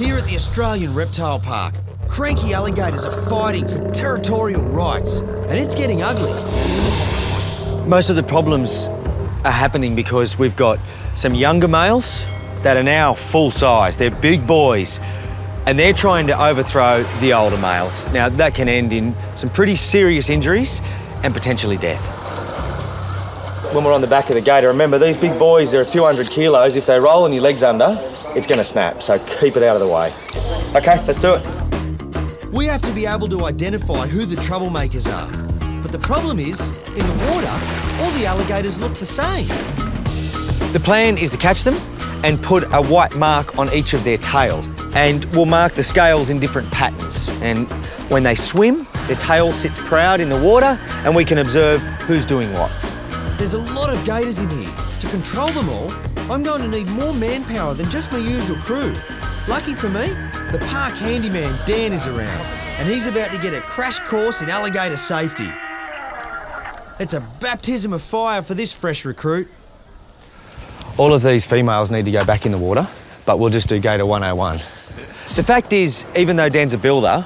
Here at the Australian Reptile Park, cranky alligators are fighting for territorial rights, and it's getting ugly. Most of the problems are happening because we've got some younger males that are now full size. They're big boys, and they're trying to overthrow the older males. Now, that can end in some pretty serious injuries and potentially death. When we're on the back of the gator, remember, these big boys, they're a few hundred kilos. If they roll on your legs under, it's going to snap, so keep it out of the way. Okay, let's do it. We have to be able to identify who the troublemakers are. But the problem is, in the water, all the alligators look the same. The plan is to catch them and put a white mark on each of their tails. And we'll mark the scales in different patterns. And when they swim, their tail sits proud in the water, and we can observe who's doing what. There's a lot of gators in here. To control them all, I'm going to need more manpower than just my usual crew. Lucky for me, the park handyman Dan is around, and he's about to get a crash course in alligator safety. It's a baptism of fire for this fresh recruit. All of these females need to go back in the water, but we'll just do Gator 101. The fact is, even though Dan's a builder,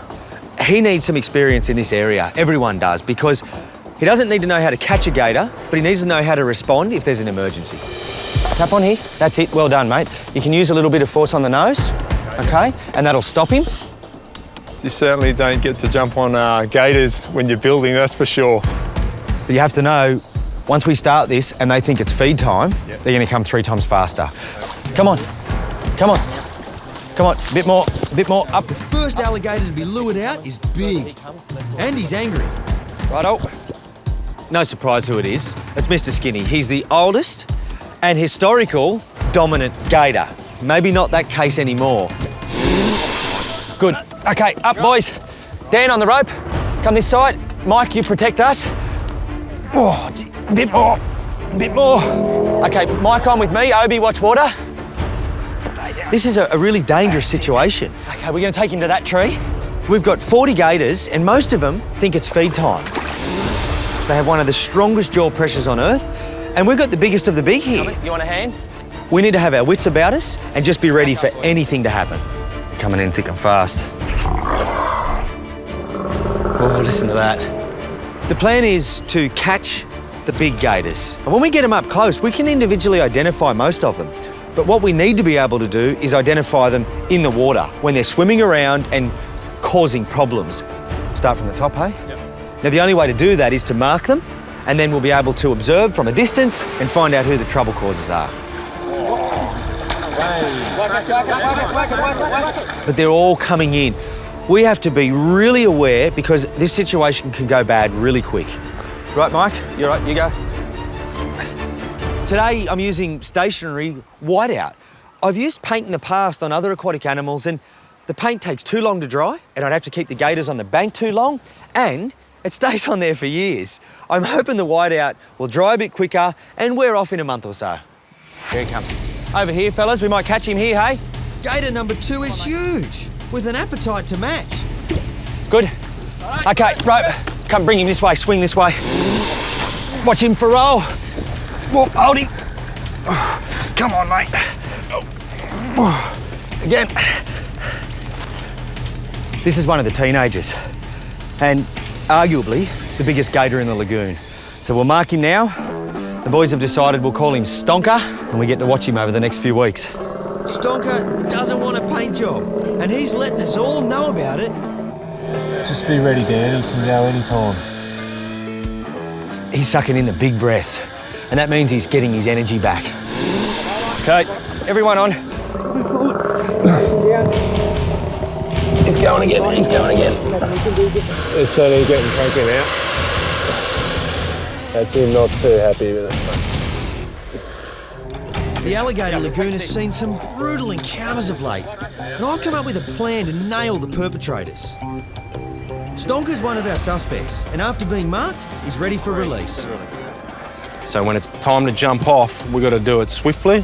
he needs some experience in this area. Everyone does, because he doesn't need to know how to catch a gator, but he needs to know how to respond if there's an emergency. Tap on here. That's it. Well done, mate. You can use a little bit of force on the nose, okay? And that'll stop him. You certainly don't get to jump on gators when you're building, that's for sure. But you have to know, once we start this and they think it's feed time, they're going to come 3 times faster. Come on. Come on. Come on. Bit more. Bit more. Up. The first alligator to be lured out is big. And he's angry. Righto. No surprise who it is. It's Mr. Skinny. He's the oldest and historical dominant gator. Maybe not that case anymore. Good. Okay, up, boys. Dan on the rope. Come this side. Mike, you protect us. Oh, bit more. Bit more. Okay, Mike on with me. Obi, watch water. This is a really dangerous situation. Okay, we're going to take him to that tree. We've got 40 gators, and most of them think it's feed time. They have one of the strongest jaw pressures on Earth, and we've got the biggest of the big here. You want a hand? We need to have our wits about us and just be ready for anything to happen. Coming in thick and fast. Oh, listen to that. The plan is to catch the big gators. And when we get them up close, we can individually identify most of them. But what we need to be able to do is identify them in the water when they're swimming around and causing problems. Start from the top, hey? Yep. Now, the only way to do that is to mark them, and then we'll be able to observe from a distance and find out who the trouble causers are. But they're all coming in. We have to be really aware because this situation can go bad really quick. Right, Mike? You're right, you go. Today, I'm using stationary whiteout. I've used paint in the past on other aquatic animals, and the paint takes too long to dry, and I'd have to keep the gators on the bank too long, and it stays on there for years. I'm hoping the whiteout will dry a bit quicker and wear off in a month or so. Here he comes. Over here, fellas, we might catch him here, hey? Gator number 2 is huge, with an appetite to match. Good. Okay, rope. Come, bring him this way, swing this way. Watch him for roll. Whoa, hold him. Come on, mate. Again. This is one of the teenagers, and arguably the biggest gator in the lagoon. So we'll mark him now. The boys have decided we'll call him Stonker, and we get to watch him over the next few weeks. Stonker doesn't want a paint job, and he's letting us all know about it. Just be ready, Dan. He can go anytime. He's sucking in the big breaths, and that means he's getting his energy back. Okay, everyone on. He's going again, he's going again. It's certainly getting cranking out. That's him not too happy with it. The alligator lagoon has seen some brutal encounters of late, and I've come up with a plan to nail the perpetrators. Stonker's one of our suspects, and after being marked, he's ready for release. So when it's time to jump off, we've got to do it swiftly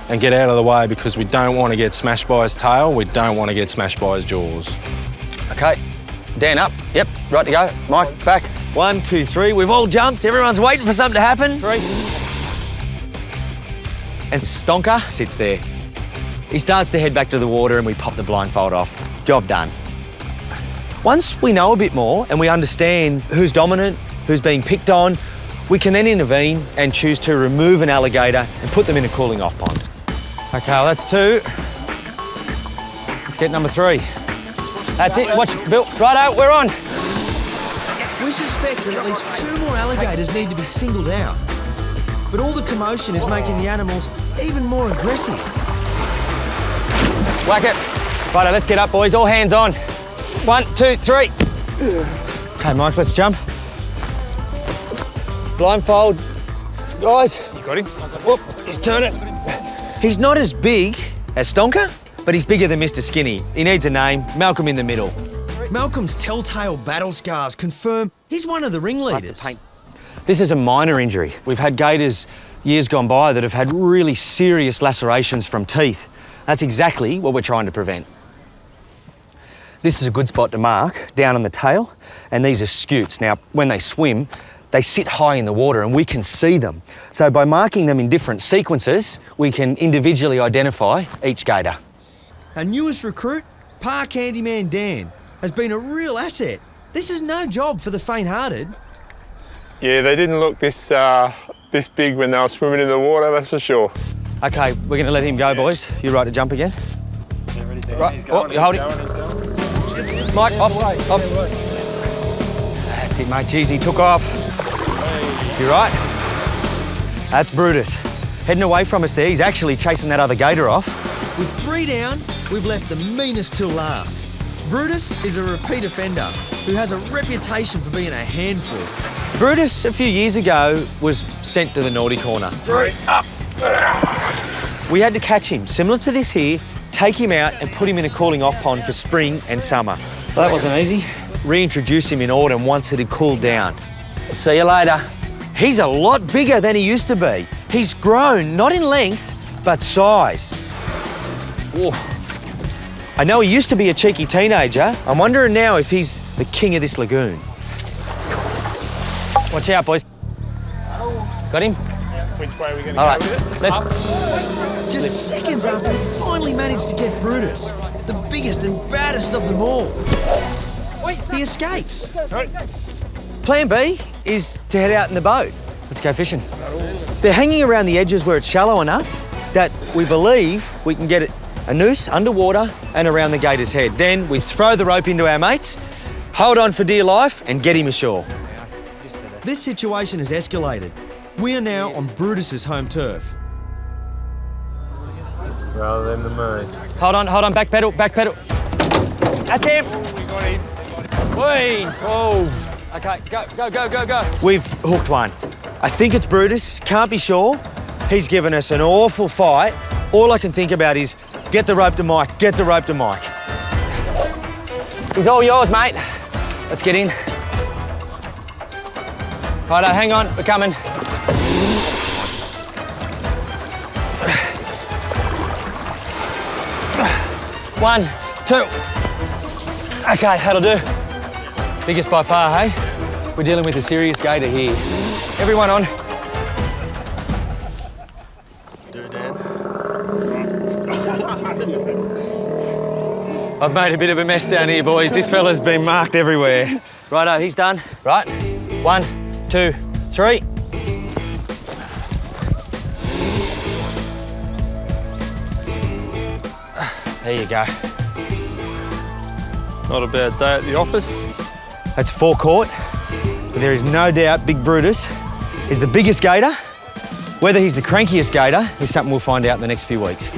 and get out of the way because we don't want to get smashed by his tail, we don't want to get smashed by his jaws. Okay, Dan up. Yep, right to go. Mike, back. 1, 2, 3. We've all jumped. Everyone's waiting for something to happen. 3. And Stonker sits there. He starts to head back to the water and we pop the blindfold off. Job done. Once we know a bit more and we understand who's dominant, who's being picked on, we can then intervene and choose to remove an alligator and put them in a cooling off pond. Okay, well, that's 2. Let's get number 3. That's it, watch, Bill. Righto, we're on. We suspect that at least 2 more alligators need to be singled out. But all the commotion is making the animals even more aggressive. Whack it. Righto, let's get up, boys. All hands on. 1, 2, 3. Okay, Mike, let's jump. Blindfold. Guys. You got him? Whoop, he's turning. He's not as big as Stonker, but he's bigger than Mr. Skinny. He needs a name. Malcolm in the middle. Malcolm's telltale battle scars confirm he's one of the ringleaders. This is a minor injury. We've had gators years gone by that have had really serious lacerations from teeth. That's exactly what we're trying to prevent. This is a good spot to mark, down on the tail, and these are scutes. Now, when they swim, they sit high in the water and we can see them. So by marking them in different sequences, we can individually identify each gator. Our newest recruit, Park Handyman Dan, has been a real asset. This is no job for the faint-hearted. Yeah, they didn't look this big when they were swimming in the water, that's for sure. Okay, we're gonna let him go, boys. You right to jump again? Yeah, ready, Dan. Right, He's going, you hold he's it. going, he's going. Mike, off. That's it, mate. Jeez, he took off. You right? That's Brutus. Heading away from us there. He's actually chasing that other gator off. With 3 down, we've left the meanest till last. Brutus is a repeat offender who has a reputation for being a handful. Brutus, a few years ago, was sent to the naughty corner. 3 up. We had to catch him, similar to this here, take him out and put him in a cooling off pond for spring and summer. That wasn't easy. Reintroduce him in autumn once it had cooled down. See you later. He's a lot bigger than he used to be. He's grown, not in length, but size. Whoa. I know he used to be a cheeky teenager. I'm wondering now if he's the king of this lagoon. Watch out, boys. Got him? Which way are we going to All go right, with it? let's... Just seconds after we finally managed to get Brutus, the biggest and baddest of them all. He escapes. Plan B is to head out in the boat. Let's go fishing. They're hanging around the edges where it's shallow enough that we believe we can get a noose underwater and around the gator's head. Then we throw the rope into our mates, hold on for dear life and get him ashore. This situation has escalated. We are now on Brutus's home turf. Rather than the moon. Hold on, back pedal. That's him. We got him. Whee! Whoa. Okay, go. We've hooked one. I think it's Brutus, can't be sure. He's given us an awful fight. All I can think about is get the rope to Mike. He's all yours, mate. Let's get in. Righto, hang on, we're coming. One, two. Okay, that'll do. Biggest by far, hey? We're dealing with a serious gator here. Everyone on. I've made a bit of a mess down here, boys. This fella's been marked everywhere. Righto, he's done. Right. 1, 2, 3. There you go. Not a bad day at the office. That's 4 caught. But there is no doubt Big Brutus is the biggest gator. Whether he's the crankiest gator is something we'll find out in the next few weeks.